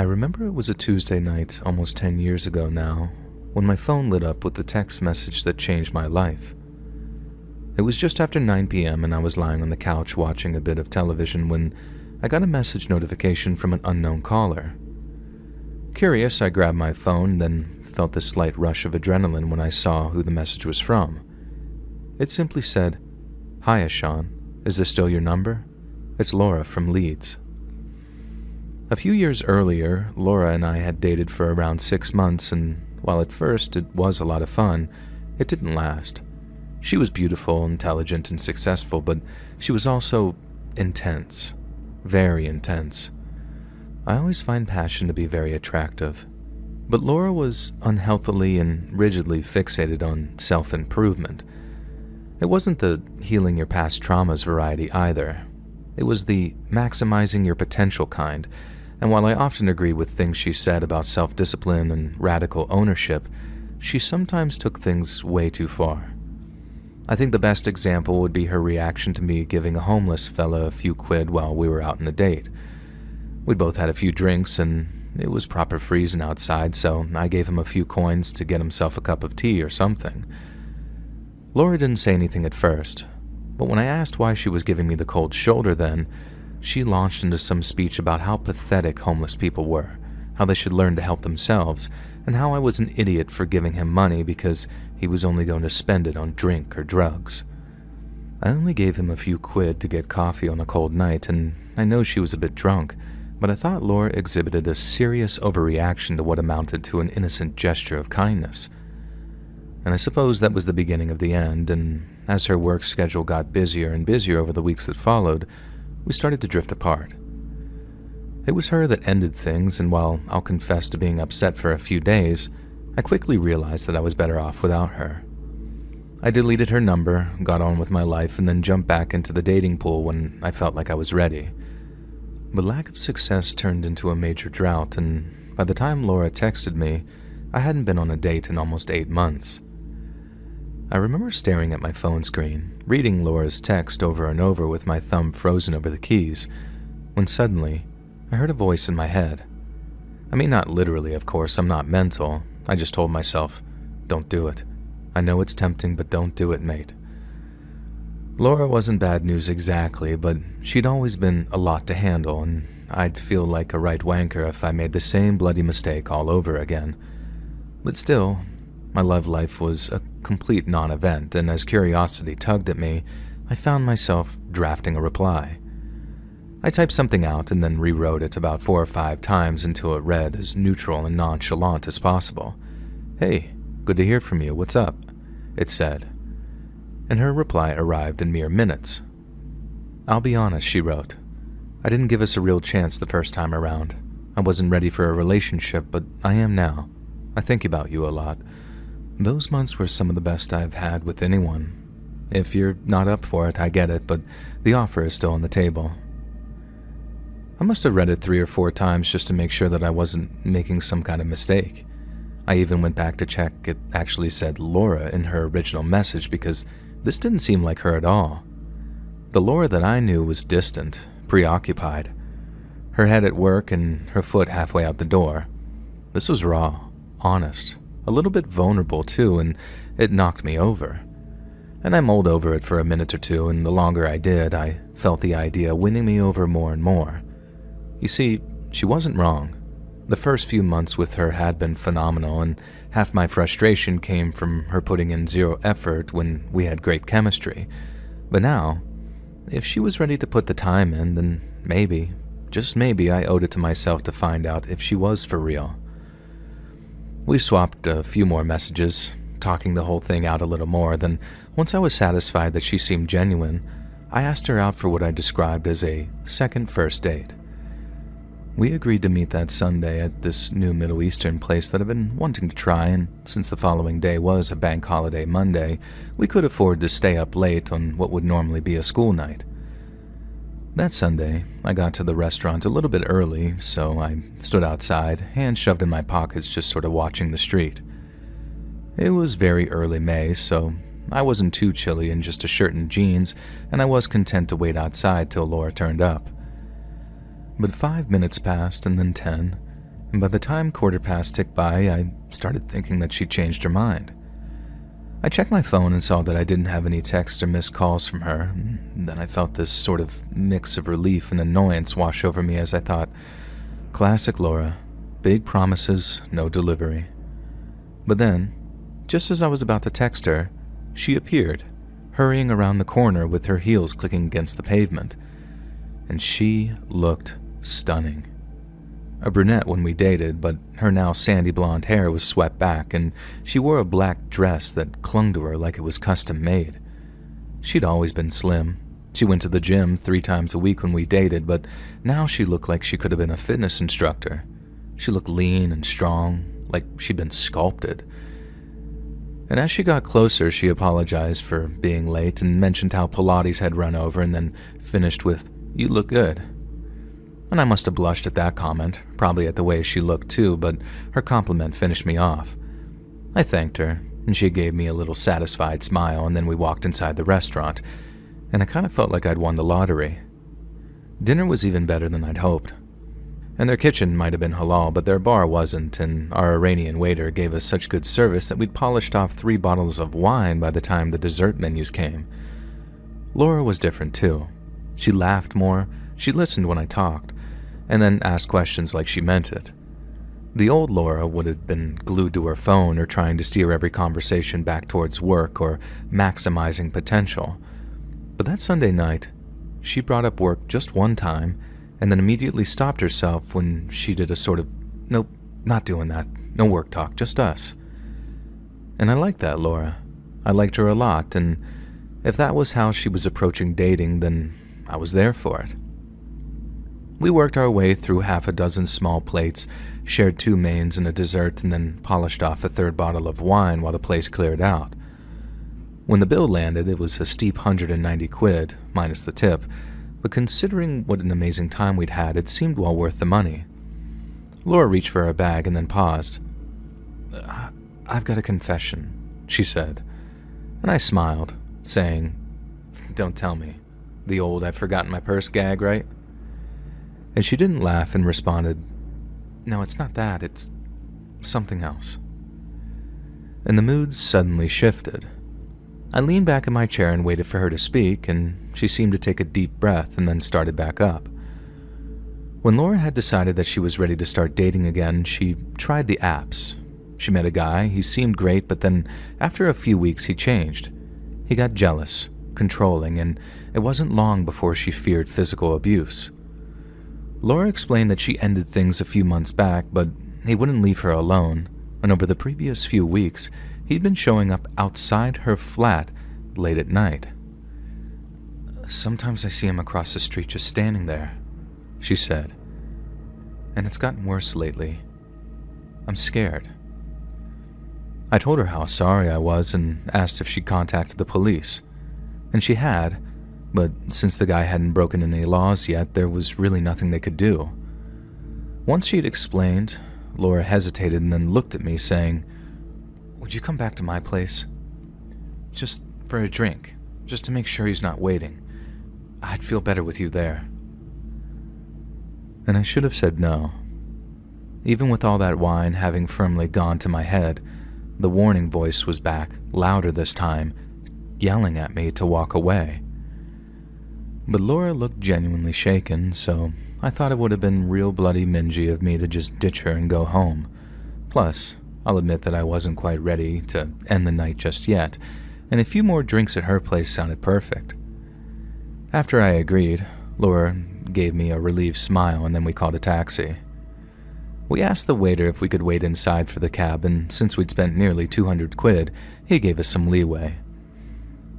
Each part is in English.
I remember it was a Tuesday night almost 10 years ago now, when my phone lit up with the text message that changed my life. It was just after 9 p.m. and I was lying on the couch watching a bit of television when I got a message notification from an unknown caller. Curious, I grabbed my phone, then felt this slight rush of adrenaline when I saw who the message was from. It simply said, "Hiya, Sean. Is this still your number? It's Laura from Leeds." A few years earlier, Laura and I had dated for around 6 months, and while at first it was a lot of fun, it didn't last. She was beautiful, intelligent, and successful, but she was also intense. Very intense. I always find passion to be very attractive. But Laura was unhealthily and rigidly fixated on self-improvement. It wasn't the healing your past traumas variety either. It was the maximizing your potential kind, and while I often agree with things she said about self-discipline and radical ownership, she sometimes took things way too far. I think the best example would be her reaction to me giving a homeless fella a few quid while we were out on a date. We'd both had a few drinks, and it was proper freezing outside, so I gave him a few coins to get himself a cup of tea or something. Laura didn't say anything at first, but when I asked why she was giving me the cold shoulder then, she launched into some speech about how pathetic homeless people were, how they should learn to help themselves, and how I was an idiot for giving him money because he was only going to spend it on drink or drugs. I only gave him a few quid to get coffee on a cold night, and I know she was a bit drunk, but I thought Laura exhibited a serious overreaction to what amounted to an innocent gesture of kindness. And I suppose that was the beginning of the end, and as her work schedule got busier and busier over the weeks that followed, we started to drift apart. It was her that ended things, and while I'll confess to being upset for a few days, I quickly realized that I was better off without her. I deleted her number, got on with my life, and then jumped back into the dating pool when I felt like I was ready. But lack of success turned into a major drought, and by the time Laura texted me, I hadn't been on a date in almost 8 months. I remember staring at my phone screen, reading Laura's text over and over with my thumb frozen over the keys, when suddenly, I heard a voice in my head. I mean, not literally, of course, I'm not mental. I just told myself, "Don't do it. I know it's tempting, but don't do it, mate." Laura wasn't bad news exactly, but she'd always been a lot to handle, and I'd feel like a right wanker if I made the same bloody mistake all over again. But still, my love life was a complete non-event, and as curiosity tugged at me, I found myself drafting a reply. I typed something out and then rewrote it about 4 or 5 times until it read as neutral and nonchalant as possible. "Hey, good to hear from you, what's up?" it said. And her reply arrived in mere minutes. "I'll be honest," she wrote. "I didn't give us a real chance the first time around. I wasn't ready for a relationship, but I am now. I think about you a lot. Those months were some of the best I've had with anyone. If you're not up for it, I get it, but the offer is still on the table." I must have read it 3 or 4 times just to make sure that I wasn't making some kind of mistake. I even went back to check it actually said Laura in her original message because this didn't seem like her at all. The Laura that I knew was distant, preoccupied, her head at work and her foot halfway out the door. This was raw, honest, a little bit vulnerable too, and it knocked me over. And I mulled over it for a minute or two, and the longer I did, I felt the idea winning me over more and more. You see, she wasn't wrong. The first few months with her had been phenomenal, and half my frustration came from her putting in zero effort when we had great chemistry. But now, if she was ready to put the time in, then maybe, just maybe, I owed it to myself to find out if she was for real. We swapped a few more messages, talking the whole thing out a little more, then once I was satisfied that she seemed genuine, I asked her out for what I described as a second first date. We agreed to meet that Sunday at this new Middle Eastern place that I've been wanting to try, and since the following day was a bank holiday Monday, we could afford to stay up late on what would normally be a school night. That Sunday, I got to the restaurant a little bit early, so I stood outside, hands shoved in my pockets, just sort of watching the street. It was very early May, so I wasn't too chilly in just a shirt and jeans, and I was content to wait outside till Laura turned up. But 5 minutes passed, and then 10, and by the time 1/4 ticked by, I started thinking that she'd changed her mind. I checked my phone and saw that I didn't have any texts or missed calls from her, and then I felt this sort of mix of relief and annoyance wash over me as I thought, classic Laura, big promises, no delivery. But then, just as I was about to text her, she appeared, hurrying around the corner with her heels clicking against the pavement, and she looked stunning. A brunette when we dated, but her now sandy blonde hair was swept back, and she wore a black dress that clung to her like it was custom made. She'd always been slim. She went to the gym 3 times a week when we dated, but now she looked like she could have been a fitness instructor. She looked lean and strong, like she'd been sculpted. And as she got closer, she apologized for being late and mentioned how Pilates had run over, and then finished with, "You look good." And I must have blushed at that comment, probably at the way she looked too, but her compliment finished me off. I thanked her, and she gave me a little satisfied smile, and then we walked inside the restaurant, and I kind of felt like I'd won the lottery. Dinner was even better than I'd hoped. And their kitchen might have been halal, but their bar wasn't, and our Iranian waiter gave us such good service that we'd polished off 3 bottles of wine by the time the dessert menus came. Laura was different too. She laughed more, she listened when I talked, and then asked questions like she meant it. The old Laura would have been glued to her phone or trying to steer every conversation back towards work or maximizing potential. But that Sunday night, she brought up work just one time and then immediately stopped herself when she did a sort of, "Nope, not doing that. No work talk, just us." And I liked that Laura. I liked her a lot, and if that was how she was approaching dating, then I was there for it. We worked our way through 6 small plates, shared 2 mains and a dessert, and then polished off a 3rd bottle of wine while the place cleared out. When the bill landed, it was a steep 190 quid, minus the tip, but considering what an amazing time we'd had, it seemed well worth the money. Laura reached for her bag and then paused. "I've got a confession," she said, and I smiled, saying, "Don't tell me. The old 'I've forgotten my purse' gag, right?" And she didn't laugh and responded, "No, it's not that, it's something else." And the mood suddenly shifted. I leaned back in my chair and waited for her to speak, and she seemed to take a deep breath and then started back up. When Laura had decided that she was ready to start dating again, she tried the apps. She met a guy, he seemed great, but then after a few weeks he changed. He got jealous, controlling, and it wasn't long before she feared physical abuse. Laura explained that she ended things a few months back, but he wouldn't leave her alone, and over the previous few weeks, he'd been showing up outside her flat late at night. "Sometimes I see him across the street just standing there," she said, "and it's gotten worse lately. I'm scared." I told her how sorry I was and asked if she'd contacted the police, and she had, but since the guy hadn't broken any laws yet, there was really nothing they could do. Once she'd explained, Laura hesitated and then looked at me, saying, "Would you come back to my place? Just for a drink, just to make sure he's not waiting. I'd feel better with you there." And I should have said no. Even with all that wine having firmly gone to my head, the warning voice was back, louder this time, yelling at me to walk away. But Laura looked genuinely shaken, so I thought it would have been real bloody mingy of me to just ditch her and go home. Plus, I'll admit that I wasn't quite ready to end the night just yet, and a few more drinks at her place sounded perfect. After I agreed, Laura gave me a relieved smile, and then we called a taxi. We asked the waiter if we could wait inside for the cab, and since we'd spent nearly 200 quid, he gave us some leeway.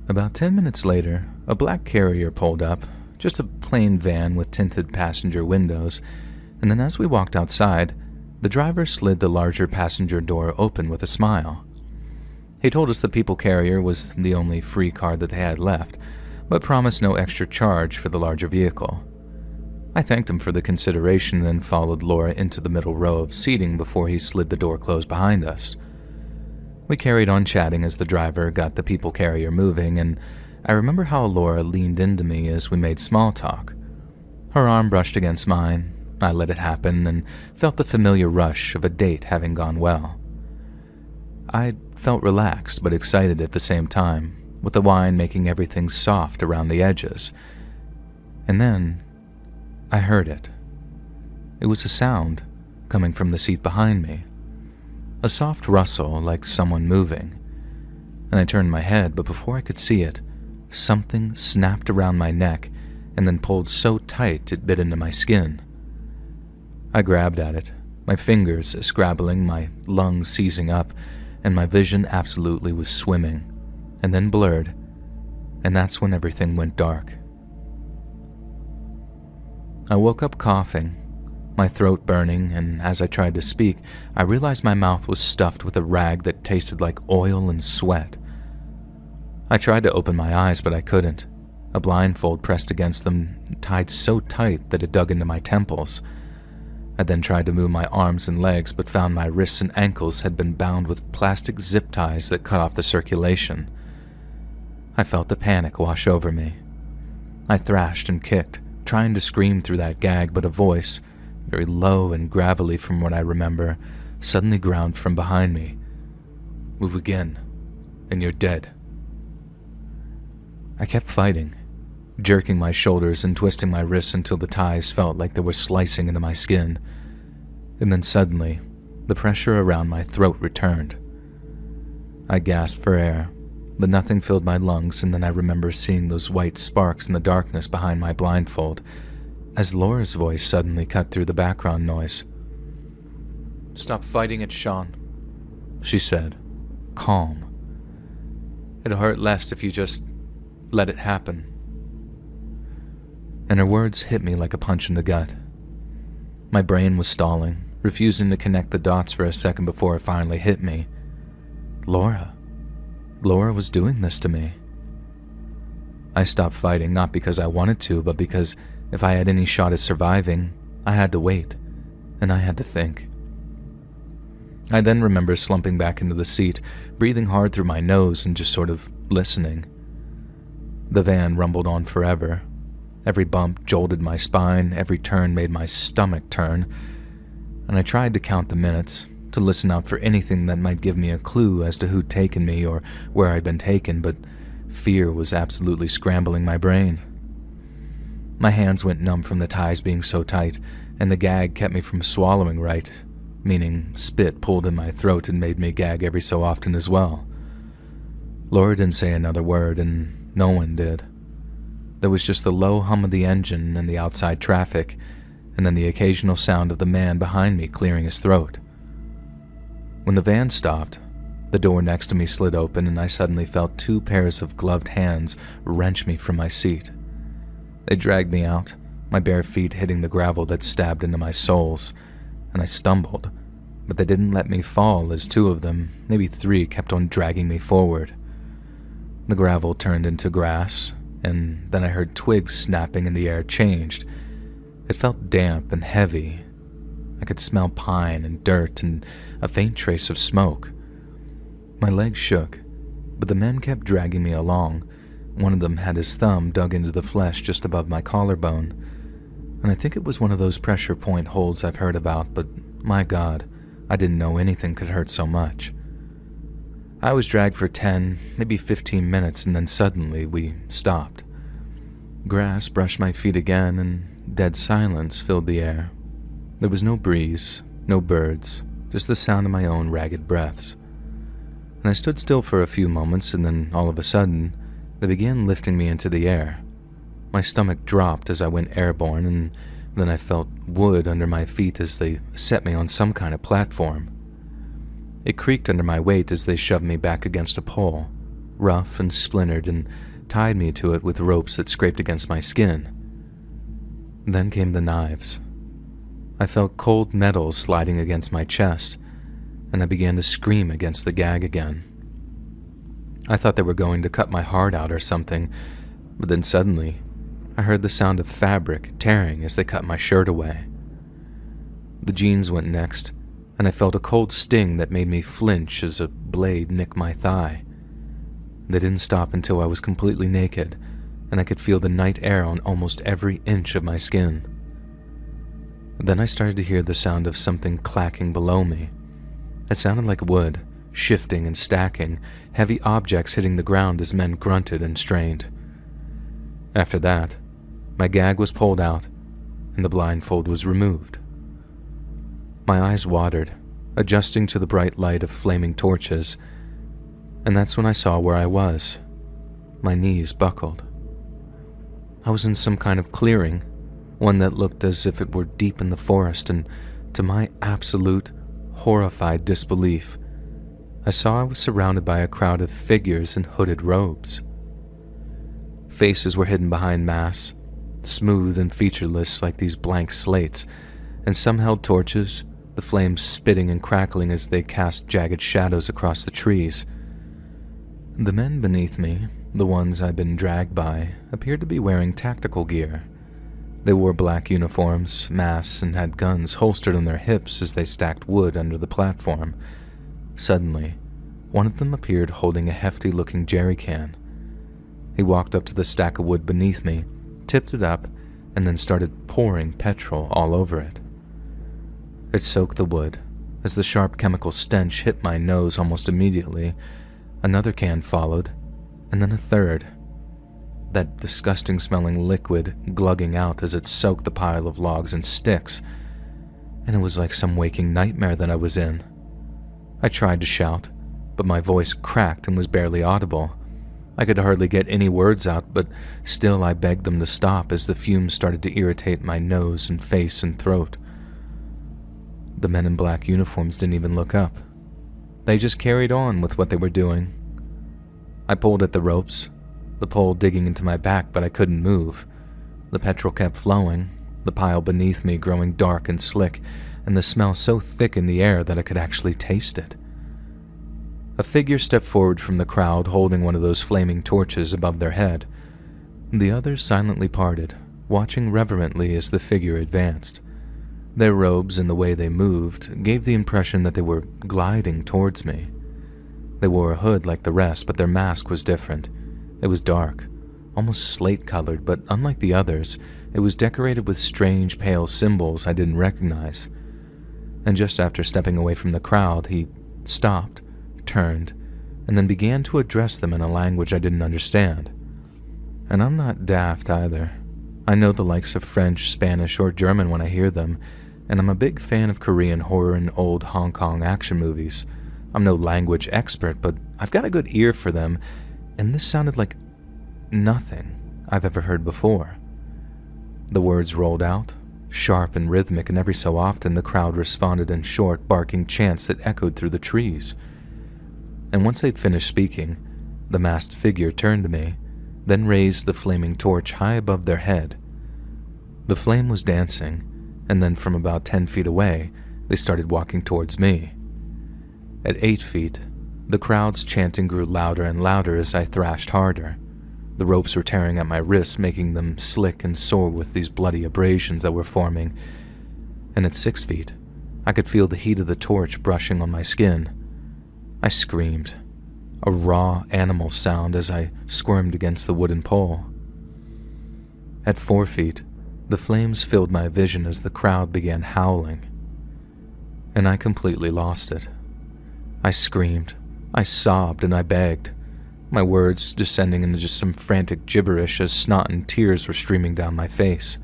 About 10 minutes later, a black carrier pulled up, just a plain van with tinted passenger windows, and then as we walked outside, the driver slid the larger passenger door open with a smile. He told us the people carrier was the only free car that they had left, but promised no extra charge for the larger vehicle. I thanked him for the consideration and then followed Laura into the middle row of seating before he slid the door closed behind us. We carried on chatting as the driver got the people carrier moving, and I remember how Laura leaned into me as we made small talk. Her arm brushed against mine, I let it happen and felt the familiar rush of a date having gone well. I felt relaxed but excited at the same time, with the wine making everything soft around the edges. And then I heard it. It was a sound coming from the seat behind me. A soft rustle like someone moving. And I turned my head, but before I could see it, something snapped around my neck and then pulled so tight it bit into my skin. I grabbed at it, my fingers scrabbling, my lungs seizing up, and my vision absolutely was swimming, and then blurred, and that's when everything went dark. I woke up coughing, my throat burning, and as I tried to speak, I realized my mouth was stuffed with a rag that tasted like oil and sweat. I tried to open my eyes, but I couldn't. A blindfold pressed against them, tied so tight that it dug into my temples. I then tried to move my arms and legs, but found my wrists and ankles had been bound with plastic zip ties that cut off the circulation. I felt the panic wash over me. I thrashed and kicked, trying to scream through that gag, but a voice, very low and gravelly from what I remember, suddenly growled from behind me. "Move again, and you're dead." I kept fighting, jerking my shoulders and twisting my wrists until the ties felt like they were slicing into my skin. And then suddenly, the pressure around my throat returned. I gasped for air, but nothing filled my lungs, and then I remember seeing those white sparks in the darkness behind my blindfold, as Laura's voice suddenly cut through the background noise. "Stop fighting it, Sean," she said, calm. "It'll hurt less if you just let it happen." And her words hit me like a punch in the gut. My brain was stalling, refusing to connect the dots for a second before it finally hit me. Laura was doing this to me. I stopped fighting, not because I wanted to, but because if I had any shot at surviving, I had to wait, and I had to think. I then remember slumping back into the seat, breathing hard through my nose and just sort of listening. The van rumbled on forever. Every bump jolted my spine, every turn made my stomach turn, and I tried to count the minutes, to listen out for anything that might give me a clue as to who'd taken me or where I'd been taken, but fear was absolutely scrambling my brain. My hands went numb from the ties being so tight, and the gag kept me from swallowing right, meaning spit pulled in my throat and made me gag every so often as well. Laura didn't say another word, and no one did. There was just the low hum of the engine and the outside traffic, and then the occasional sound of the man behind me clearing his throat. When the van stopped, the door next to me slid open and I suddenly felt two pairs of gloved hands wrench me from my seat. They dragged me out, my bare feet hitting the gravel that stabbed into my soles, and I stumbled, but they didn't let me fall as two of them, maybe three, kept on dragging me forward. The gravel turned into grass, and then I heard twigs snapping and the air changed. It felt damp and heavy. I could smell pine and dirt and a faint trace of smoke. My legs shook, but the men kept dragging me along. One of them had his thumb dug into the flesh just above my collarbone, and I think it was one of those pressure point holds I've heard about, but my God, I didn't know anything could hurt so much. I was dragged for 10, maybe 15 minutes, and then suddenly we stopped. Grass brushed my feet again, and dead silence filled the air. There was no breeze, no birds, just the sound of my own ragged breaths. And I stood still for a few moments, and then all of a sudden, they began lifting me into the air. My stomach dropped as I went airborne, and then I felt wood under my feet as they set me on some kind of platform. It creaked under my weight as they shoved me back against a pole, rough and splintered, and tied me to it with ropes that scraped against my skin. Then came the knives. I felt cold metal sliding against my chest, and I began to scream against the gag again. I thought they were going to cut my heart out or something, but then suddenly, I heard the sound of fabric tearing as they cut my shirt away. The jeans went next, and I felt a cold sting that made me flinch as a blade nicked my thigh. They didn't stop until I was completely naked, and I could feel the night air on almost every inch of my skin. Then I started to hear the sound of something clacking below me. It sounded like wood, shifting and stacking, heavy objects hitting the ground as men grunted and strained. After that, my gag was pulled out, and the blindfold was removed. My eyes watered, adjusting to the bright light of flaming torches, and that's when I saw where I was. My knees buckled. I was in some kind of clearing, one that looked as if it were deep in the forest, and to my absolute, horrified disbelief, I saw I was surrounded by a crowd of figures in hooded robes. Faces were hidden behind masks, smooth and featureless like these blank slates, and some held torches, the flames spitting and crackling as they cast jagged shadows across the trees. The men beneath me, the ones I'd been dragged by, appeared to be wearing tactical gear. They wore black uniforms, masks, and had guns holstered on their hips as they stacked wood under the platform. Suddenly, one of them appeared holding a hefty-looking jerry can. He walked up to the stack of wood beneath me, tipped it up, and then started pouring petrol all over it. It soaked the wood. As the sharp chemical stench hit my nose almost immediately, another can followed, and then a third. That disgusting-smelling liquid glugging out as it soaked the pile of logs and sticks, and it was like some waking nightmare that I was in. I tried to shout, but my voice cracked and was barely audible. I could hardly get any words out, but still I begged them to stop as the fumes started to irritate my nose and face and throat. The men in black uniforms didn't even look up. They just carried on with what they were doing. I pulled at the ropes, the pole digging into my back, but I couldn't move. The petrol kept flowing, the pile beneath me growing dark and slick, and the smell so thick in the air that I could actually taste it. A figure stepped forward from the crowd holding one of those flaming torches above their head. The others silently parted, watching reverently as the figure advanced. Their robes and the way they moved gave the impression that they were gliding towards me. They wore a hood like the rest, but their mask was different. It was dark, almost slate-colored, but unlike the others, it was decorated with strange pale symbols I didn't recognize. And just after stepping away from the crowd, he stopped, turned, and then began to address them in a language I didn't understand. And I'm not daft either. I know the likes of French, Spanish, or German when I hear them, and I'm a big fan of Korean horror and old Hong Kong action movies. I'm no language expert, but I've got a good ear for them, and this sounded like nothing I've ever heard before. The words rolled out, sharp and rhythmic, and every so often the crowd responded in short, barking chants that echoed through the trees. And once they'd finished speaking, the masked figure turned to me, then raised the flaming torch high above their head. The flame was dancing, and then from about 10 feet away, they started walking towards me. At 8 feet, the crowd's chanting grew louder and louder as I thrashed harder. The ropes were tearing at my wrists, making them slick and sore with these bloody abrasions that were forming. And at 6 feet, I could feel the heat of the torch brushing on my skin. I screamed, a raw animal sound as I squirmed against the wooden pole. At 4 feet, the flames filled my vision as the crowd began howling, and I completely lost it. I screamed, I sobbed, and I begged, my words descending into just some frantic gibberish as snot and tears were streaming down my face.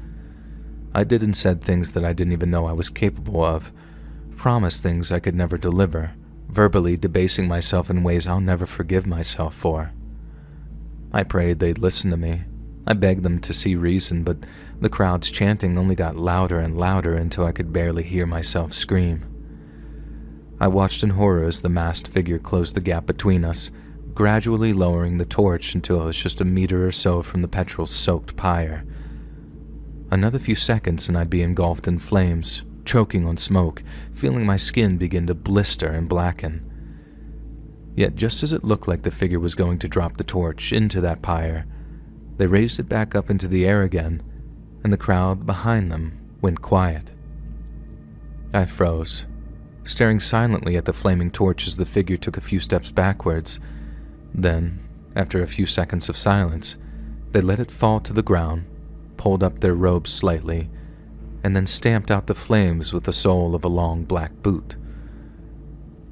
I did and said things that I didn't even know I was capable of, promised things I could never deliver, verbally debasing myself in ways I'll never forgive myself for. I prayed they'd listen to me. I begged them to see reason, but the crowd's chanting only got louder and louder until I could barely hear myself scream. I watched in horror as the masked figure closed the gap between us, gradually lowering the torch until it was just a meter or so from the petrol-soaked pyre. Another few seconds and I'd be engulfed in flames, choking on smoke, feeling my skin begin to blister and blacken. Yet just as it looked like the figure was going to drop the torch into that pyre, they raised it back up into the air again, and the crowd behind them went quiet. I froze, staring silently at the flaming torch as the figure took a few steps backwards. Then, after a few seconds of silence, they let it fall to the ground, pulled up their robes slightly, and then stamped out the flames with the sole of a long black boot.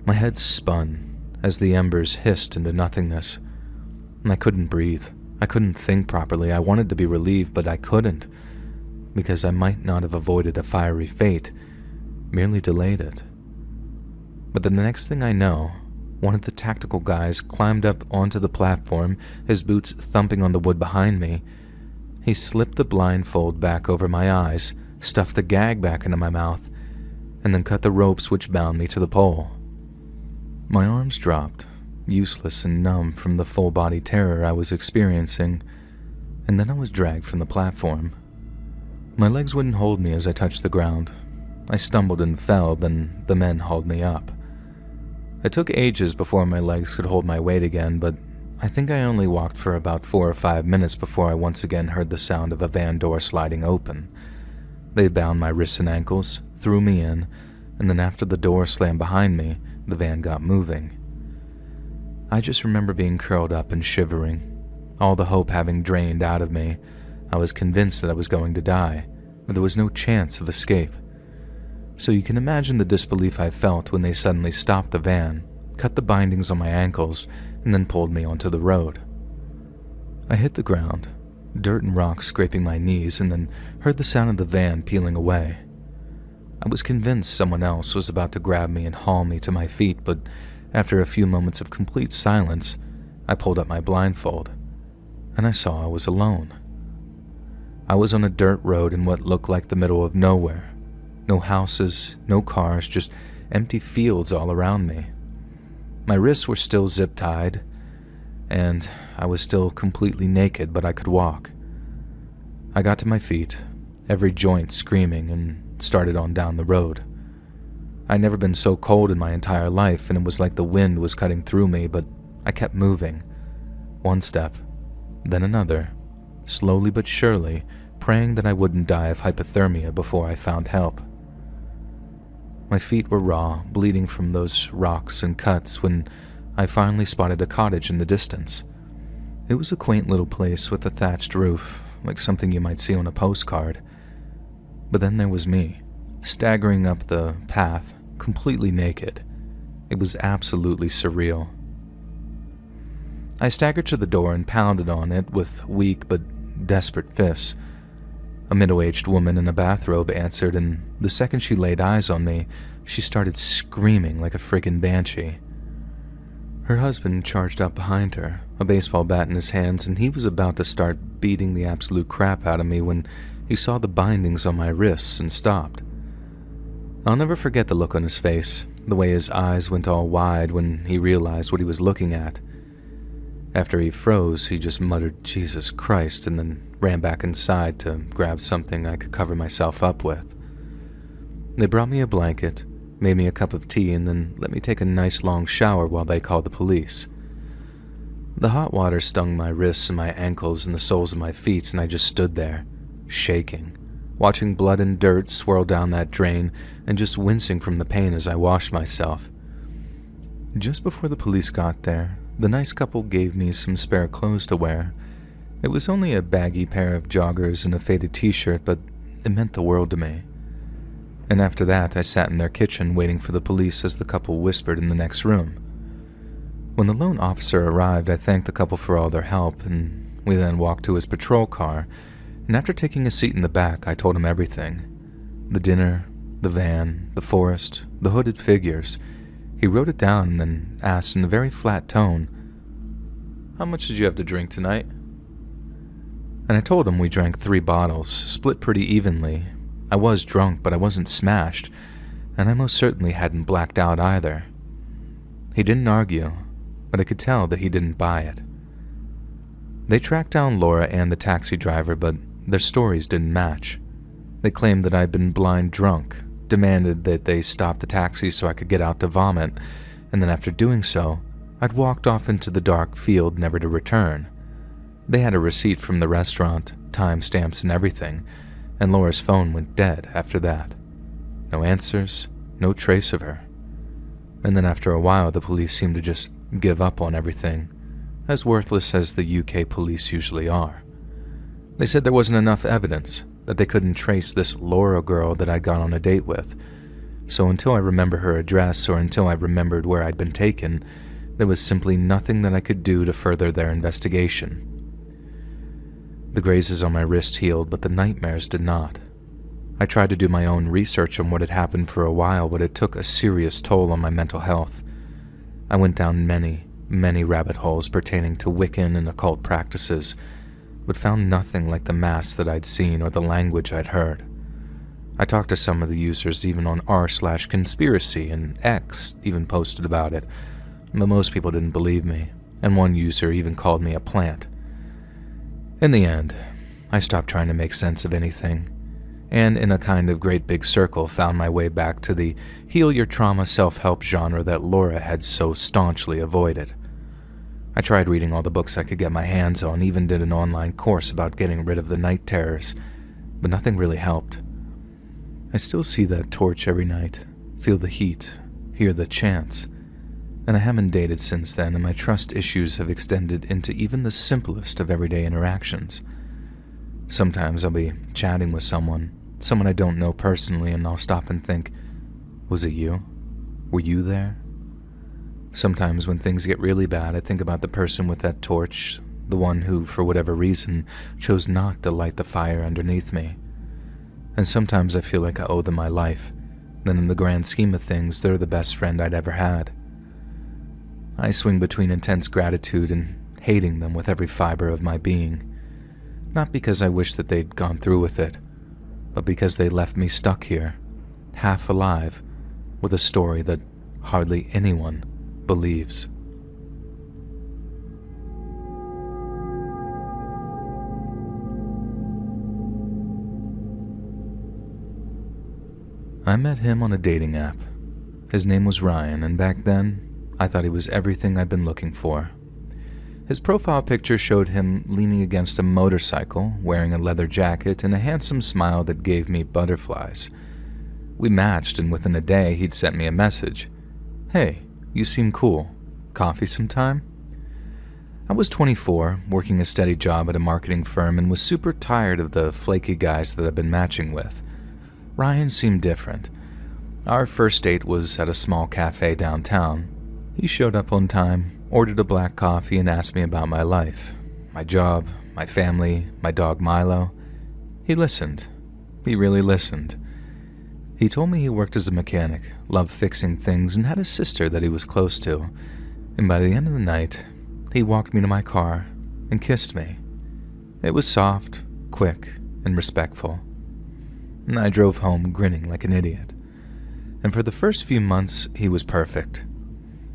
My head spun as the embers hissed into nothingness, and I couldn't breathe. I couldn't think properly. I wanted to be relieved, but I couldn't, because I might not have avoided a fiery fate, merely delayed it. But the next thing I know, one of the tactical guys climbed up onto the platform, his boots thumping on the wood behind me. He slipped the blindfold back over my eyes, stuffed the gag back into my mouth, and then cut the ropes which bound me to the pole. My arms dropped, useless and numb from the full-body terror I was experiencing, and then I was dragged from the platform. My legs wouldn't hold me as I touched the ground. I stumbled and fell, then the men hauled me up. It took ages before my legs could hold my weight again, but I think I only walked for about 4 or 5 minutes before I once again heard the sound of a van door sliding open. They bound my wrists and ankles, threw me in, and then after the door slammed behind me, the van got moving. I just remember being curled up and shivering, all the hope having drained out of me. I was convinced that I was going to die, but there was no chance of escape. So you can imagine the disbelief I felt when they suddenly stopped the van, cut the bindings on my ankles, and then pulled me onto the road. I hit the ground, dirt and rocks scraping my knees, and then heard the sound of the van peeling away. I was convinced someone else was about to grab me and haul me to my feet, but after a few moments of complete silence, I pulled up my blindfold, and I saw I was alone. I was on a dirt road in what looked like the middle of nowhere. No houses, no cars, just empty fields all around me. My wrists were still zip-tied, and I was still completely naked, but I could walk. I got to my feet, every joint screaming, and started on down the road. I'd never been so cold in my entire life, and it was like the wind was cutting through me, but I kept moving. One step, then another, slowly but surely, praying that I wouldn't die of hypothermia before I found help. My feet were raw, bleeding from those rocks and cuts when I finally spotted a cottage in the distance. It was a quaint little place with a thatched roof, like something you might see on a postcard. But then there was me, staggering up the path, completely naked. It was absolutely surreal. I staggered to the door and pounded on it with weak but desperate fists. A middle-aged woman in a bathrobe answered, and the second she laid eyes on me, she started screaming like a friggin' banshee. Her husband charged up behind her, a baseball bat in his hands, and he was about to start beating the absolute crap out of me when he saw the bindings on my wrists and stopped. I'll never forget the look on his face, the way his eyes went all wide when he realized what he was looking at. After he froze, he just muttered, "Jesus Christ," and then ran back inside to grab something I could cover myself up with. They brought me a blanket, made me a cup of tea, and then let me take a nice long shower while they called the police. The hot water stung my wrists and my ankles and the soles of my feet, and I just stood there, shaking, watching blood and dirt swirl down that drain and just wincing from the pain as I washed myself. Just before the police got there, the nice couple gave me some spare clothes to wear. It was only a baggy pair of joggers and a faded t-shirt, but it meant the world to me. And after that, I sat in their kitchen waiting for the police as the couple whispered in the next room. When the lone officer arrived, I thanked the couple for all their help, and we then walked to his patrol car, and after taking a seat in the back, I told him everything. The dinner, the van, the forest, the hooded figures. He wrote it down and then asked in a very flat tone, "How much did you have to drink tonight?" And I told him we drank 3 bottles, split pretty evenly. I was drunk, but I wasn't smashed, and I most certainly hadn't blacked out either. He didn't argue, but I could tell that he didn't buy it. They tracked down Laura and the taxi driver, but their stories didn't match. They claimed that I'd been blind drunk, demanded that they stop the taxi so I could get out to vomit, and then after doing so, I'd walked off into the dark field never to return. They had a receipt from the restaurant, timestamps and everything, and Laura's phone went dead after that. No answers, no trace of her. And then after a while, the police seemed to just give up on everything, as worthless as the UK police usually are. They said there wasn't enough evidence, that they couldn't trace this Laura girl that I'd gone on a date with. So until I remember her address or until I remembered where I'd been taken, there was simply nothing that I could do to further their investigation. The grazes on my wrist healed, but the nightmares did not. I tried to do my own research on what had happened for a while, but it took a serious toll on my mental health. I went down many rabbit holes pertaining to Wiccan and occult practices, but found nothing like the mass that I'd seen or the language I'd heard. I talked to some of the users even on r/conspiracy, and X even posted about it, but most people didn't believe me, and one user even called me a plant. In the end, I stopped trying to make sense of anything, and in a kind of great big circle found my way back to the heal your trauma self-help genre that Laura had so staunchly avoided. I tried reading all the books I could get my hands on, even did an online course about getting rid of the night terrors, but nothing really helped. I still see that torch every night, feel the heat, hear the chants, and I haven't dated since then, and my trust issues have extended into even the simplest of everyday interactions. Sometimes I'll be chatting with someone I don't know personally, and I'll stop and think, was it you? Were you there? Sometimes when things get really bad, I think about the person with that torch, the one who, for whatever reason, chose not to light the fire underneath me. And sometimes I feel like I owe them my life, that in the grand scheme of things, they're the best friend I'd ever had. I swing between intense gratitude and hating them with every fiber of my being. Not because I wish that they'd gone through with it, but because they left me stuck here, half alive, with a story that hardly anyone believes. I met him on a dating app. His name was Ryan, and back then, I thought he was everything I'd been looking for. His profile picture showed him leaning against a motorcycle, wearing a leather jacket and a handsome smile that gave me butterflies. We matched, and within a day he'd sent me a message. "Hey, you seem cool. Coffee sometime?" I was 24, working a steady job at a marketing firm, and was super tired of the flaky guys that I'd been matching with. Ryan seemed different. Our first date was at a small cafe downtown. He showed up on time, ordered a black coffee, and asked me about my life, my job, my family, my dog Milo. He listened. He really listened. He told me he worked as a mechanic, loved fixing things, and had a sister that he was close to. And by the end of the night, he walked me to my car and kissed me. It was soft, quick, and respectful. And I drove home grinning like an idiot. And for the first few months, he was perfect.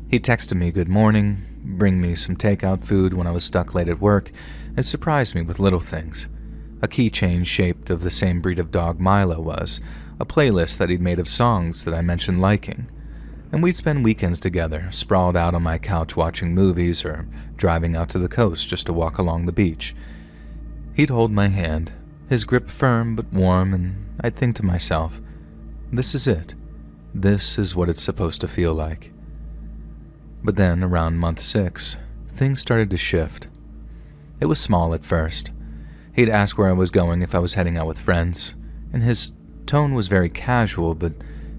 He texted me good morning, bring me some takeout food when I was stuck late at work, and surprised me with little things. A keychain shaped of the same breed of dog Milo was, a playlist that he'd made of songs that I mentioned liking, and we'd spend weekends together, sprawled out on my couch watching movies or driving out to the coast just to walk along the beach. He'd hold my hand, his grip firm but warm, and I'd think to myself, this is it. This is what it's supposed to feel like. But then, around month 6, things started to shift. It was small at first. He'd ask where I was going, if I was heading out with friends, and his tone was very casual, but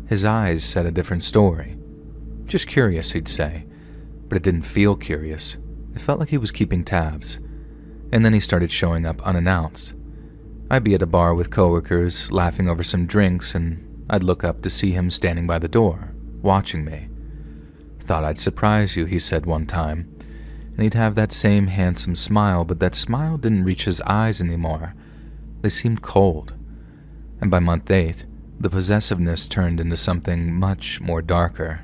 his eyes said a different story. Just curious, he'd say, but it didn't feel curious. It felt like he was keeping tabs. And then he started showing up unannounced. I'd be at a bar with coworkers, laughing over some drinks, and I'd look up to see him standing by the door, watching me. "Thought I'd surprise you," he said one time, and he'd have that same handsome smile, but that smile didn't reach his eyes anymore. They seemed cold. And by month 8, the possessiveness turned into something much more darker.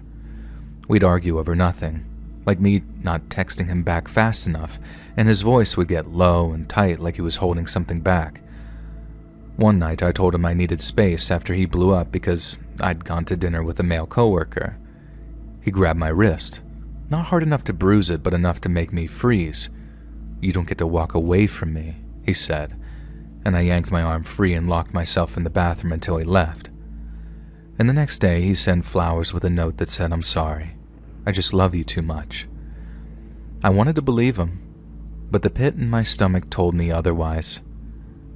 We'd argue over nothing, like me not texting him back fast enough, and his voice would get low and tight like he was holding something back. One night I told him I needed space after he blew up because I'd gone to dinner with a male coworker. He grabbed my wrist, not hard enough to bruise it, but enough to make me freeze. "You don't get to walk away from me," he said, and I yanked my arm free and locked myself in the bathroom until he left. And the next day he sent flowers with a note that said, "I'm sorry. I just love you too much." I wanted to believe him, but the pit in my stomach told me otherwise.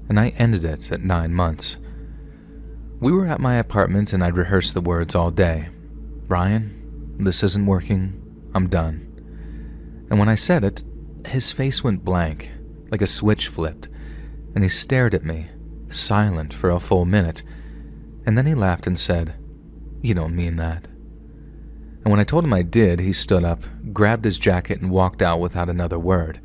and I ended it at 9 months. We were at my apartment and I'd rehearsed the words all day. "Ryan, this isn't working. I'm done." And when I said it, his face went blank, like a switch flipped, and he stared at me, silent for a full minute, and then he laughed and said, "You don't mean that." And when I told him I did, he stood up, grabbed his jacket and walked out without another word,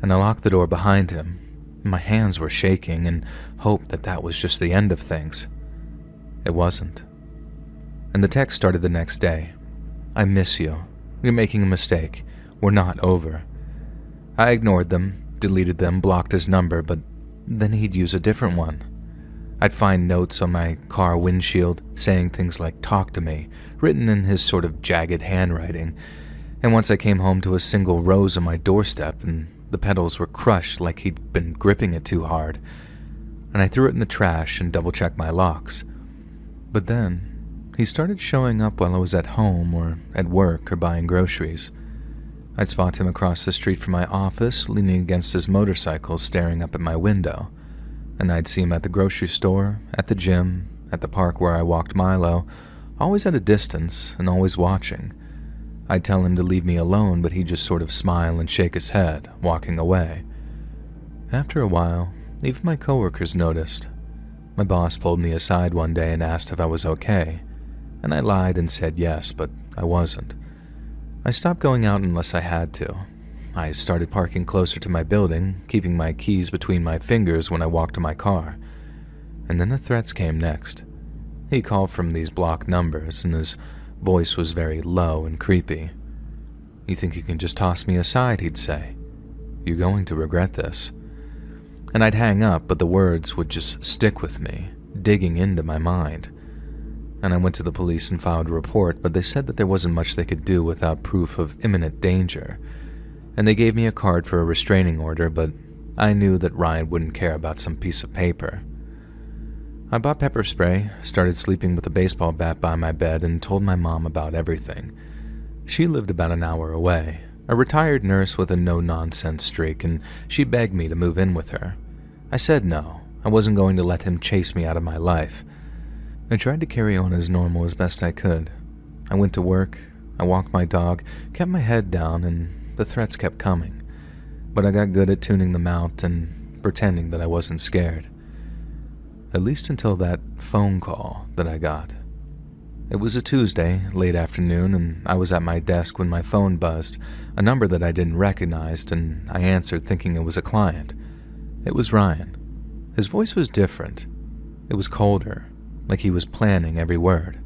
and I locked the door behind him. My hands were shaking and hoped that that was just the end of things. It wasn't. And the text started the next day. "I miss you. You're making a mistake. We're not over." I ignored them, deleted them, blocked his number, but then he'd use a different one. I'd find notes on my car windshield saying things like "talk to me," written in his sort of jagged handwriting, and once I came home to a single rose on my doorstep and the petals were crushed like he'd been gripping it too hard, and I threw it in the trash and double-checked my locks. But then, he started showing up while I was at home or at work or buying groceries. I'd spot him across the street from my office, leaning against his motorcycle, staring up at my window. And I'd see him at the grocery store, at the gym, at the park where I walked Milo, always at a distance and always watching. I'd tell him to leave me alone, but he'd just sort of smile and shake his head, walking away. After a while, even my coworkers noticed. My boss pulled me aside one day and asked if I was okay, and I lied and said yes, but I wasn't. I stopped going out unless I had to. I started parking closer to my building, keeping my keys between my fingers when I walked to my car. And then the threats came next. He called from these blocked numbers, and his voice was very low and creepy. "You think you can just toss me aside," he'd say. "You're going to regret this." And I'd hang up, but the words would just stick with me, digging into my mind. And I went to the police and filed a report, but they said that there wasn't much they could do without proof of imminent danger. And they gave me a card for a restraining order, but I knew that Ryan wouldn't care about some piece of paper. I bought pepper spray, started sleeping with a baseball bat by my bed, and told my mom about everything. She lived about an hour away, a retired nurse with a no-nonsense streak, and she begged me to move in with her. I said no, I wasn't going to let him chase me out of my life. I tried to carry on as normal as best I could. I went to work, I walked my dog, kept my head down, and the threats kept coming. But I got good at tuning them out and pretending that I wasn't scared. At least until that phone call that I got. It was a Tuesday, late afternoon, and I was at my desk when my phone buzzed, a number that I didn't recognize, and I answered thinking it was a client. It was Ryan. His voice was different. It was colder, like he was planning every word.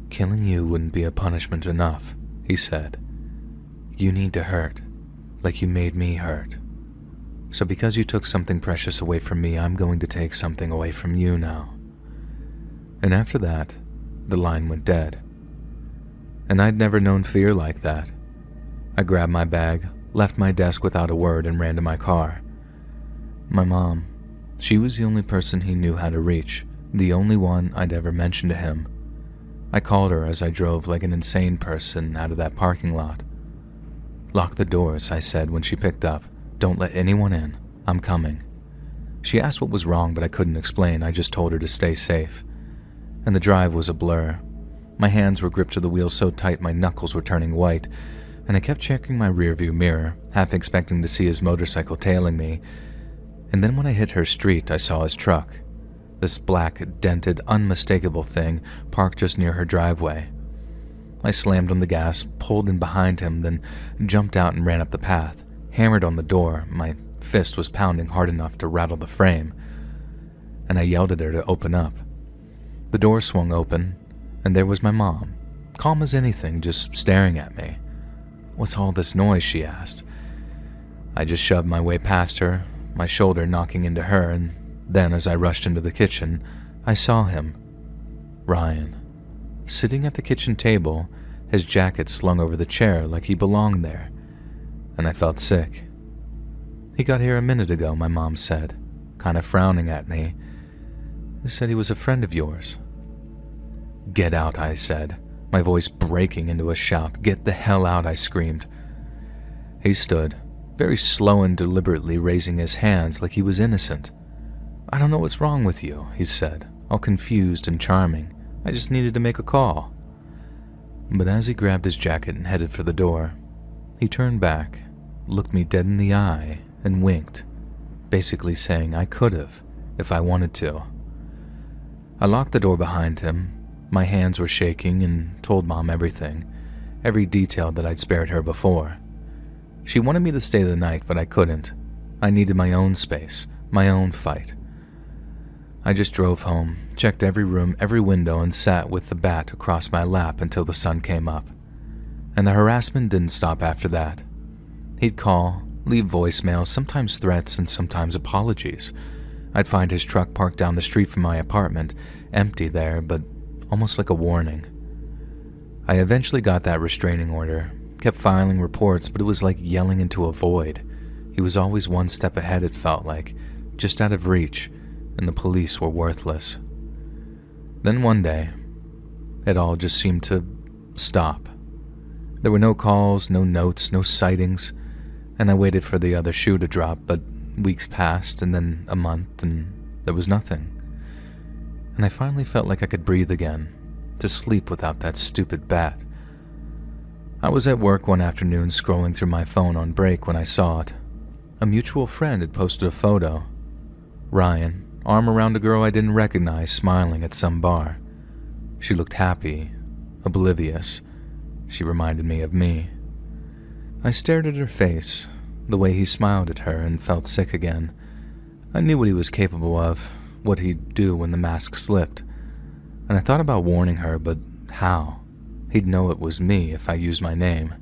"Killing you wouldn't be a punishment enough," he said. "You need to hurt, like you made me hurt. So because you took something precious away from me, I'm going to take something away from you now." And after that, the line went dead. And I'd never known fear like that. I grabbed my bag, left my desk without a word, and ran to my car. My mom, she was the only person he knew how to reach, the only one I'd ever mentioned to him. I called her as I drove like an insane person out of that parking lot. "Lock the doors," I said when she picked up. "Don't let anyone in. I'm coming." She asked what was wrong, but I couldn't explain. I just told her to stay safe. And the drive was a blur. My hands were gripped to the wheel so tight my knuckles were turning white, and I kept checking my rearview mirror, half expecting to see his motorcycle tailing me. And then when I hit her street, I saw his truck. This black, dented, unmistakable thing parked just near her driveway. I slammed on the gas, pulled in behind him, then jumped out and ran up the path, hammered on the door. My fist was pounding hard enough to rattle the frame, and I yelled at her to open up. The door swung open, and there was my mom, calm as anything, just staring at me. "What's all this noise?" she asked. I just shoved my way past her, my shoulder knocking into her, and then as I rushed into the kitchen, I saw him, Ryan, sitting at the kitchen table, his jacket slung over the chair like he belonged there, and I felt sick. "He got here a minute ago," my mom said, kind of frowning at me. "He said he was a friend of yours." "Get out," I said, my voice breaking into a shout. "Get the hell out," I screamed. He stood, very slow and deliberately raising his hands like he was innocent. "I don't know what's wrong with you," he said, all confused and charming. "I just needed to make a call." But as he grabbed his jacket and headed for the door, he turned back, looked me dead in the eye, and winked, basically saying I could have if I wanted to. I locked the door behind him. My hands were shaking and told Mom everything, every detail that I'd spared her before. She wanted me to stay the night, but I couldn't. I needed my own space, my own fight. I just drove home, checked every room, every window, and sat with the bat across my lap until the sun came up. And the harassment didn't stop after that. He'd call, leave voicemails, sometimes threats and sometimes apologies. I'd find his truck parked down the street from my apartment, empty there, but almost like a warning. I eventually got that restraining order, kept filing reports, but it was like yelling into a void. He was always one step ahead, it felt like, just out of reach, and the police were worthless. Then one day, it all just seemed to stop. There were no calls, no notes, no sightings, and I waited for the other shoe to drop, but weeks passed, and then a month, and there was nothing. And I finally felt like I could breathe again, to sleep without that stupid bat. I was at work one afternoon scrolling through my phone on break when I saw it. A mutual friend had posted a photo. Ryan, arm around a girl I didn't recognize, smiling at some bar. She looked happy, oblivious. She reminded me of me. I stared at her face, the way he smiled at her, and felt sick again. I knew what he was capable of, what he'd do when the mask slipped. And I thought about warning her, but how? He'd know it was me if I used my name.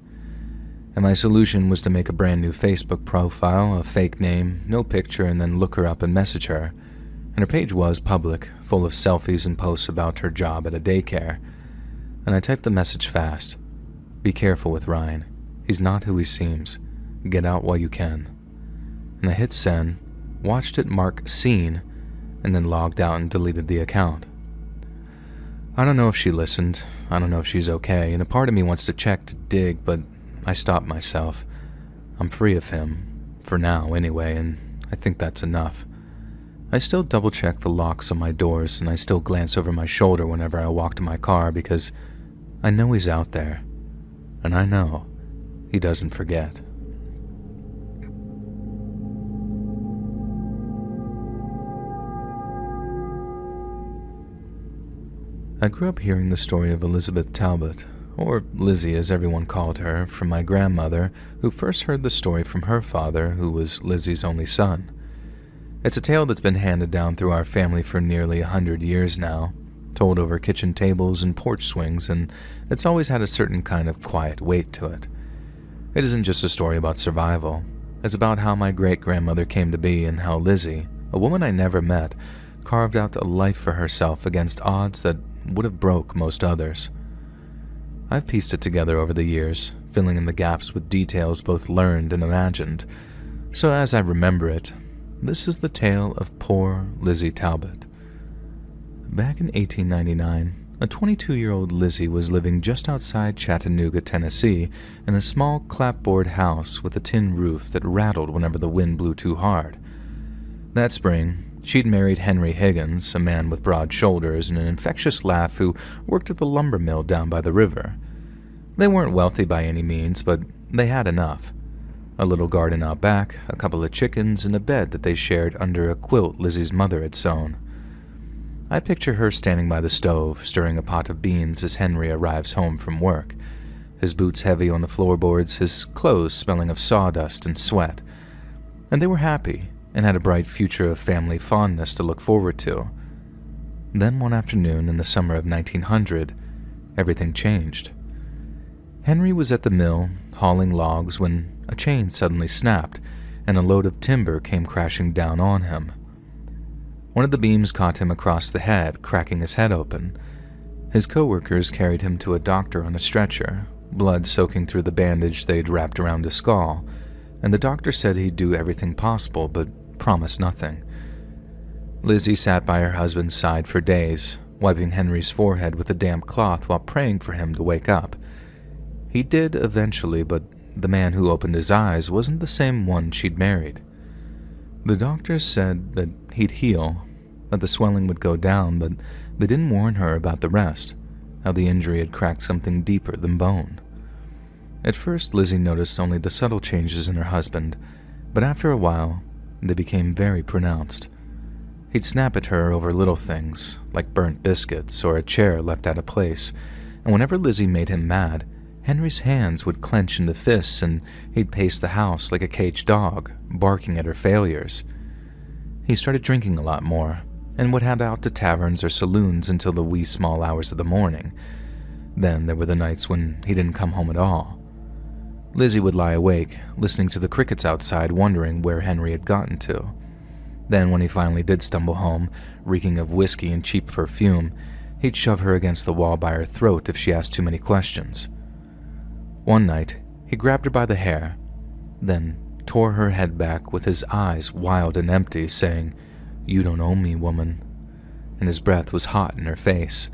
And my solution was to make a brand new Facebook profile, a fake name, no picture, and then look her up and message her. And her page was public, full of selfies and posts about her job at a daycare. And I typed the message fast. "Be careful with Ryan. He's not who he seems. Get out while you can." And I hit send, watched it mark seen, and then logged out and deleted the account. I don't know if she listened. I don't know if she's okay, and a part of me wants to check to dig, but I stopped myself. I'm free of him, for now anyway, and I think that's enough. I still double-check the locks on my doors, and I still glance over my shoulder whenever I walk to my car because I know he's out there, and I know he doesn't forget. I grew up hearing the story of Elizabeth Talbot, or Lizzie as everyone called her, from my grandmother, who first heard the story from her father, who was Lizzie's only son. It's a tale that's been handed down through our family for nearly 100 years now, told over kitchen tables and porch swings, and it's always had a certain kind of quiet weight to it. It isn't just a story about survival. It's about how my great-grandmother came to be and how Lizzie, a woman I never met, carved out a life for herself against odds that would have broke most others. I've pieced it together over the years, filling in the gaps with details both learned and imagined. So as I remember it, this is the tale of poor Lizzie Talbot. Back in 1899, a 22-year-old Lizzie was living just outside Chattanooga, Tennessee, in a small clapboard house with a tin roof that rattled whenever the wind blew too hard. That spring, she'd married Henry Higgins, a man with broad shoulders and an infectious laugh who worked at the lumber mill down by the river. They weren't wealthy by any means, but they had enough. A little garden out back, a couple of chickens, and a bed that they shared under a quilt Lizzie's mother had sewn. I picture her standing by the stove, stirring a pot of beans as Henry arrives home from work, his boots heavy on the floorboards, his clothes smelling of sawdust and sweat. And they were happy, and had a bright future of family fondness to look forward to. Then one afternoon in the summer of 1900, everything changed. Henry was at the mill, hauling logs, when a chain suddenly snapped, and a load of timber came crashing down on him. One of the beams caught him across the head, cracking his head open. His co-workers carried him to a doctor on a stretcher, blood soaking through the bandage they'd wrapped around his skull, and the doctor said he'd do everything possible, but promised nothing. Lizzie sat by her husband's side for days, wiping Henry's forehead with a damp cloth while praying for him to wake up. He did eventually, but the man who opened his eyes wasn't the same one she'd married. The doctors said that he'd heal, that the swelling would go down, but they didn't warn her about the rest, how the injury had cracked something deeper than bone. At first, Lizzie noticed only the subtle changes in her husband, but after a while, they became very pronounced. He'd snap at her over little things, like burnt biscuits or a chair left out of place, and whenever Lizzie made him mad, Henry's hands would clench into fists and he'd pace the house like a caged dog, barking at her failures. He started drinking a lot more, and would head out to taverns or saloons until the wee small hours of the morning. Then there were the nights when he didn't come home at all. Lizzie would lie awake, listening to the crickets outside, wondering where Henry had gotten to. Then when he finally did stumble home, reeking of whiskey and cheap perfume, he'd shove her against the wall by her throat if she asked too many questions. One night, he grabbed her by the hair, then tore her head back with his eyes wild and empty, saying, "You don't own me, woman," and his breath was hot in her face.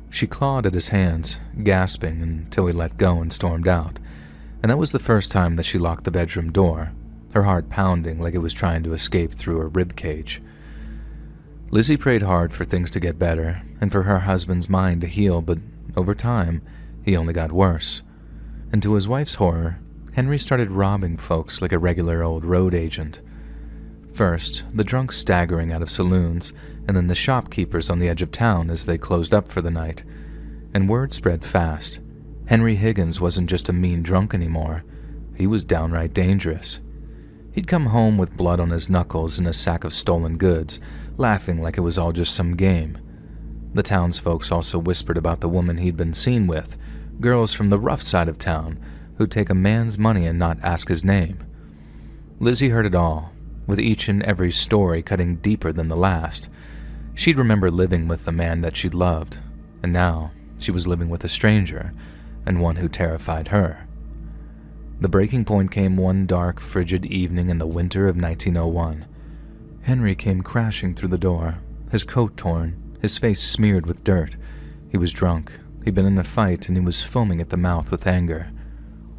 She clawed at his hands, gasping until he let go and stormed out, and that was the first time that she locked the bedroom door, her heart pounding like it was trying to escape through her rib cage. Lizzie prayed hard for things to get better and for her husband's mind to heal, but over time, he only got worse. And to his wife's horror, Henry started robbing folks like a regular old road agent. First, the drunks staggering out of saloons, and then the shopkeepers on the edge of town as they closed up for the night. And word spread fast. Henry Higgins wasn't just a mean drunk anymore. He was downright dangerous. He'd come home with blood on his knuckles and a sack of stolen goods, laughing like it was all just some game. The townsfolk also whispered about the woman he'd been seen with, girls from the rough side of town who'd take a man's money and not ask his name. Lizzie heard it all, with each and every story cutting deeper than the last. She'd remember living with the man that she'd loved, and now she was living with a stranger, and one who terrified her. The breaking point came one dark, frigid evening in the winter of 1901. Henry came crashing through the door, his coat torn, his face smeared with dirt. He was drunk. He'd been in a fight, and he was foaming at the mouth with anger.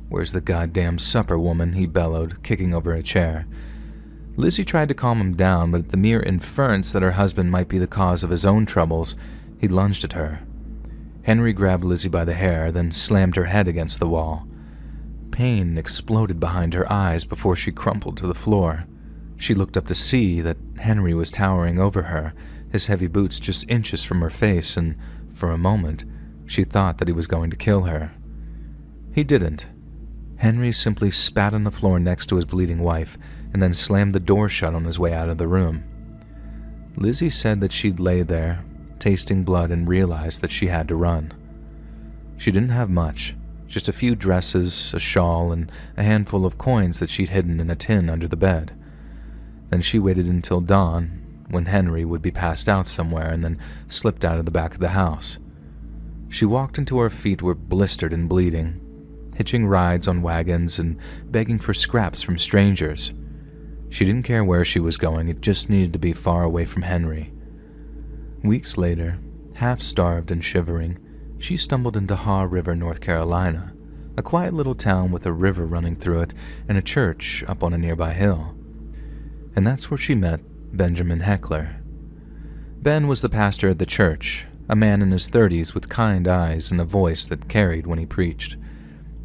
"Where's the goddamn supper, woman?" he bellowed, kicking over a chair. Lizzie tried to calm him down, but at the mere inference that her husband might be the cause of his own troubles, he lunged at her. Henry grabbed Lizzie by the hair, then slammed her head against the wall. Pain exploded behind her eyes before she crumpled to the floor. She looked up to see that Henry was towering over her, his heavy boots just inches from her face, and for a moment, she thought that he was going to kill her. He didn't. Henry simply spat on the floor next to his bleeding wife and then slammed the door shut on his way out of the room. Lizzie said that she'd lay there, tasting blood, and realized that she had to run. She didn't have much, just a few dresses, a shawl, and a handful of coins that she'd hidden in a tin under the bed. Then she waited until dawn, when Henry would be passed out somewhere, and then slipped out of the back of the house. She walked until her feet were blistered and bleeding, hitching rides on wagons and begging for scraps from strangers. She didn't care where she was going, it just needed to be far away from Henry. Weeks later, half-starved and shivering, she stumbled into Haw River, North Carolina, a quiet little town with a river running through it and a church up on a nearby hill. And that's where she met Benjamin Heckler. Ben was the pastor at the church, a man in his 30s with kind eyes and a voice that carried when he preached.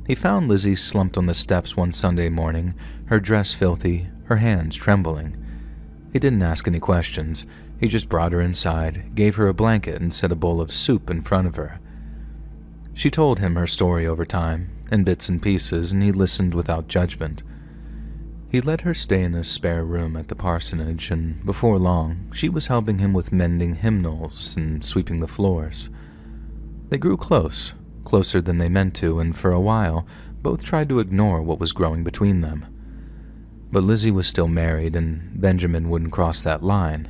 He found Lizzie slumped on the steps one Sunday morning, her dress filthy, her hands trembling. He didn't ask any questions. He just brought her inside, gave her a blanket, and set a bowl of soup in front of her. She told him her story over time, in bits and pieces, and he listened without judgment. He let her stay in a spare room at the parsonage, and before long, she was helping him with mending hymnals and sweeping the floors. They grew close, closer than they meant to, and for a while, both tried to ignore what was growing between them. But Lizzie was still married, and Benjamin wouldn't cross that line.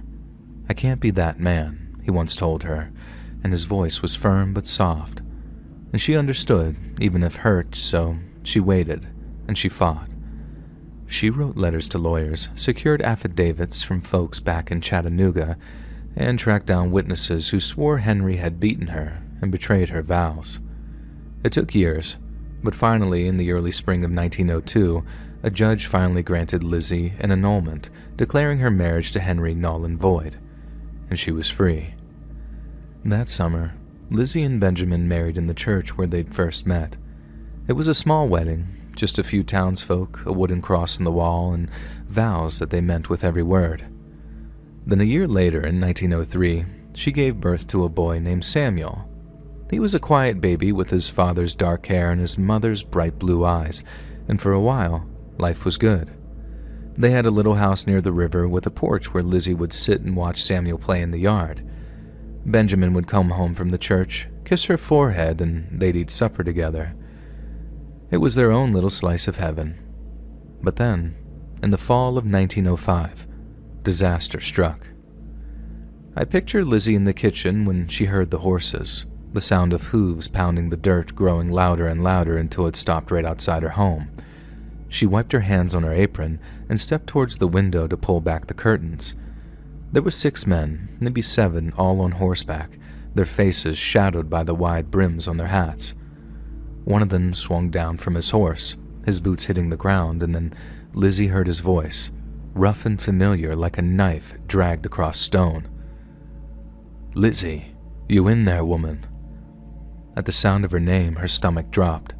"I can't be that man," he once told her, and his voice was firm but soft. And she understood, even if hurt, so she waited, and she fought. She wrote letters to lawyers, secured affidavits from folks back in Chattanooga, and tracked down witnesses who swore Henry had beaten her and betrayed her vows. It took years, but finally, in the early spring of 1902, a judge finally granted Lizzie an annulment, declaring her marriage to Henry null and void, and she was free. That summer, Lizzie and Benjamin married in the church where they'd first met. It was a small wedding, just a few townsfolk, a wooden cross on the wall, and vows that they meant with every word. Then a year later, in 1903, she gave birth to a boy named Samuel. He was a quiet baby with his father's dark hair and his mother's bright blue eyes, and for a while, life was good. They had a little house near the river with a porch where Lizzie would sit and watch Samuel play in the yard. Benjamin would come home from the church, kiss her forehead, and they'd eat supper together. It was their own little slice of heaven. But then, in the fall of 1905, disaster struck. I picture Lizzie in the kitchen when she heard the horses, the sound of hooves pounding the dirt growing louder and louder until it stopped right outside her home. She wiped her hands on her apron and stepped towards the window to pull back the curtains. There were 6 men, maybe 7, all on horseback, their faces shadowed by the wide brims on their hats. One of them swung down from his horse, his boots hitting the ground, and then Lizzie heard his voice, rough and familiar like a knife dragged across stone. "Lizzie, you in there, woman?" At the sound of her name, her stomach dropped.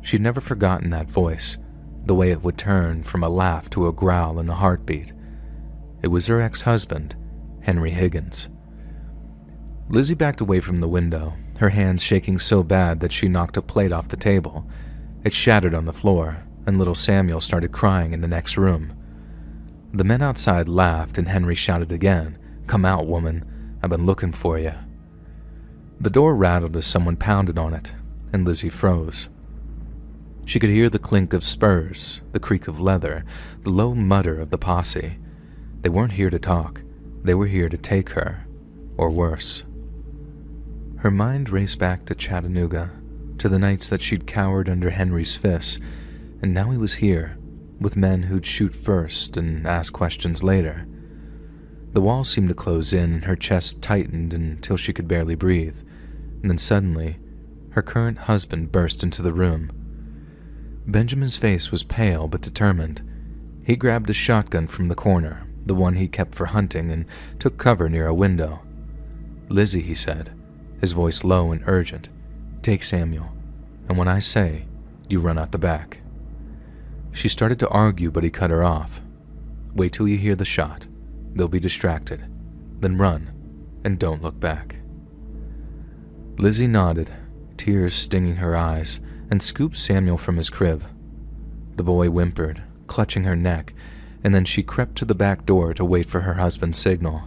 She'd never forgotten that voice, the way it would turn from a laugh to a growl and a heartbeat. It was her ex-husband, Henry Higgins. Lizzie backed away from the window, her hands shaking so bad that she knocked a plate off the table. It shattered on the floor, and little Samuel started crying in the next room. The men outside laughed, and Henry shouted again, "Come out, woman. I've been looking for you." The door rattled as someone pounded on it, and Lizzie froze. She could hear the clink of spurs, the creak of leather, the low mutter of the posse. They weren't here to talk. They were here to take her, or worse. Her mind raced back to Chattanooga, to the nights that she'd cowered under Henry's fists, and now he was here, with men who'd shoot first and ask questions later. The walls seemed to close in, and her chest tightened until she could barely breathe, and then suddenly, her current husband burst into the room. Benjamin's face was pale but determined. He grabbed a shotgun from the corner, the one he kept for hunting, and took cover near a window. "Lizzie," he said, his voice low and urgent, "take Samuel, and when I say, you run out the back." She started to argue, but he cut her off. "Wait till you hear the shot. They'll be distracted. Then run, and don't look back." Lizzie nodded, tears stinging her eyes, and scooped Samuel from his crib. The boy whimpered, clutching her neck, and then she crept to the back door to wait for her husband's signal.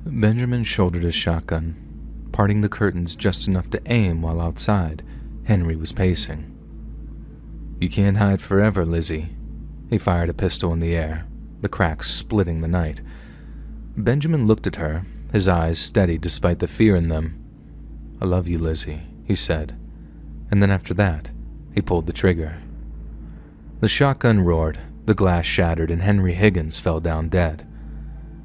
Benjamin shouldered his shotgun, parting the curtains just enough to aim while outside Henry was pacing. "You can't hide forever, Lizzie." He fired a pistol in the air, the cracks splitting the night. Benjamin looked at her, his eyes steady despite the fear in them. "I love you, Lizzie," he said, and then after that, he pulled the trigger. The shotgun roared, the glass shattered, and Henry Higgins fell down dead.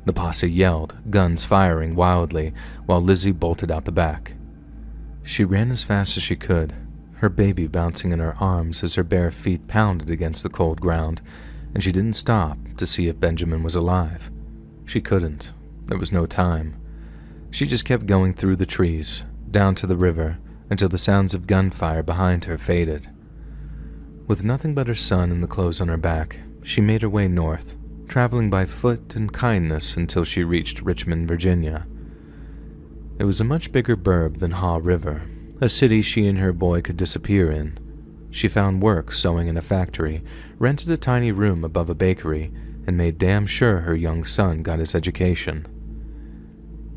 The posse yelled, guns firing wildly, while Lizzie bolted out the back. She ran as fast as she could, her baby bouncing in her arms as her bare feet pounded against the cold ground, and she didn't stop to see if Benjamin was alive. She couldn't. There was no time. She just kept going through the trees, down to the river, until the sounds of gunfire behind her faded. With nothing but her son and the clothes on her back, she made her way north, traveling by foot and kindness until she reached Richmond, Virginia. It was a much bigger burb than Haw River, a city she and her boy could disappear in. She found work sewing in a factory, rented a tiny room above a bakery, and made damn sure her young son got his education.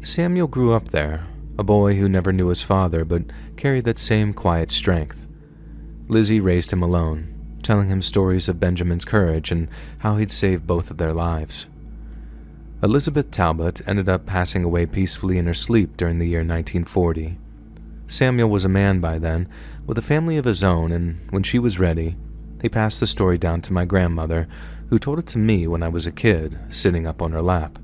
Samuel grew up there, a boy who never knew his father but carried that same quiet strength. Lizzie raised him alone, telling him stories of Benjamin's courage and how he'd saved both of their lives. Elizabeth Talbot ended up passing away peacefully in her sleep during the year 1940. Samuel was a man by then, with a family of his own, and when she was ready, he passed the story down to my grandmother, who told it to me when I was a kid, sitting up on her lap.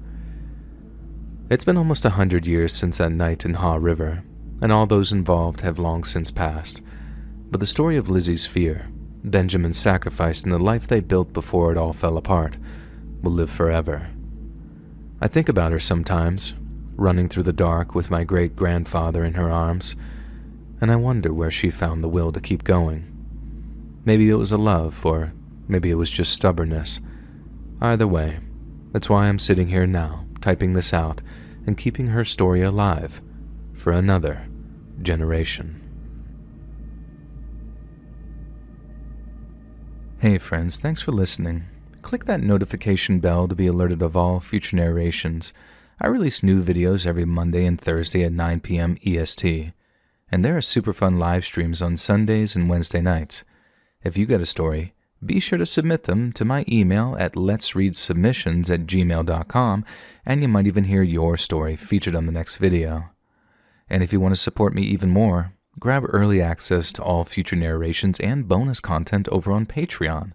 It's been almost 100 years since that night in Haw River, and all those involved have long since passed. But the story of Lizzie's fear, Benjamin's sacrifice and the life they built before it all fell apart will live forever. I think about her sometimes, running through the dark with my great-grandfather in her arms, and I wonder where she found the will to keep going. Maybe it was a love, or maybe it was just stubbornness. Either way, that's why I'm sitting here now, typing this out and keeping her story alive for another generation. Hey friends, thanks for listening. Click that notification bell to be alerted of all future narrations. I release new videos every Monday and Thursday at 9 p.m. EST, and there are super fun live streams on Sundays and Wednesday nights. If you got a story, be sure to submit them to my email at letsreadsubmissions@gmail.com, and you might even hear your story featured on the next video. And if you want to support me even more, grab early access to all future narrations and bonus content over on Patreon,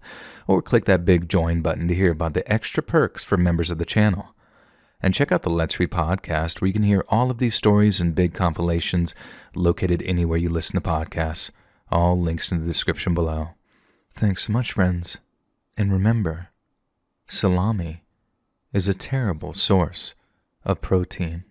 or click that big join button to hear about the extra perks for members of the channel. And check out the Let's Read podcast, where you can hear all of these stories and big compilations located anywhere you listen to podcasts. All links in the description below. Thanks so much, friends. And remember, salami is a terrible source of protein.